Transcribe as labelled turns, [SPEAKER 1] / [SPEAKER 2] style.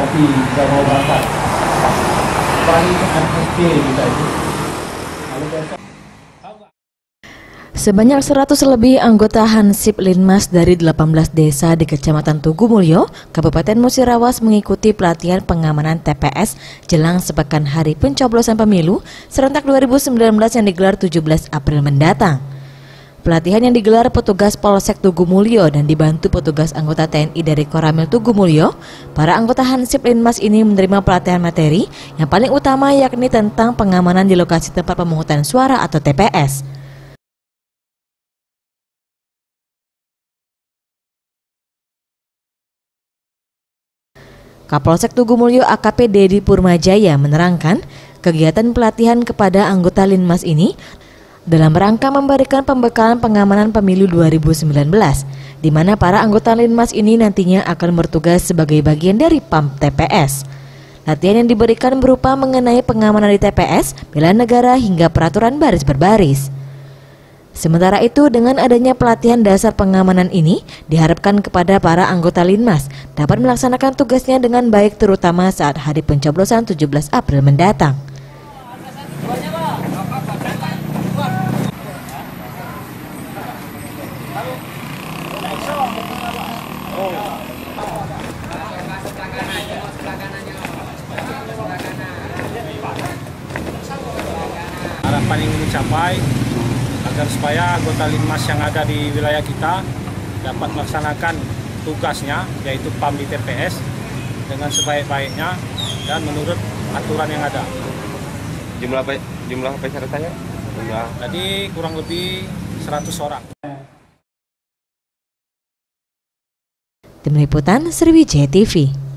[SPEAKER 1] kopi, kita mau bakar. Paling MSP kita itu. Kalau biasa.
[SPEAKER 2] Sebanyak 100 lebih anggota Hansip Linmas dari 18 desa di Kecamatan Tugu Mulyo, Kabupaten Musirawas mengikuti pelatihan pengamanan TPS jelang sepekan hari pencoblosan pemilu serentak 2019 yang digelar 17 April mendatang. Pelatihan yang digelar petugas Polsek Tugu Mulyo dan dibantu petugas anggota TNI dari Koramil Tugu Mulyo, para anggota Hansip Linmas ini menerima pelatihan materi yang paling utama yakni tentang pengamanan di lokasi tempat pemungutan suara atau TPS. Kapolsek Tugu Mulyo AKP Dedi Purmajaya menerangkan kegiatan pelatihan kepada anggota Linmas ini dalam rangka memberikan pembekalan pengamanan pemilu 2019, di mana para anggota Linmas ini nantinya akan bertugas sebagai bagian dari PAM TPS. Latihan yang diberikan berupa mengenai pengamanan di TPS, bela negara hingga peraturan baris berbaris. Sementara itu, dengan adanya pelatihan dasar pengamanan ini, diharapkan kepada para anggota Linmas dapat melaksanakan tugasnya dengan baik terutama saat hari pencoblosan 17 April mendatang.
[SPEAKER 1] Harapan yang dicapai agar supaya anggota Linmas yang ada di wilayah kita dapat melaksanakan tugasnya, yaitu PAM di TPS dengan sebaik-baiknya dan menurut aturan yang ada.
[SPEAKER 3] Jumlah pesertanya?
[SPEAKER 1] Tadi kurang lebih 100 orang.
[SPEAKER 2] Tim Liputan Sriwijaya TV.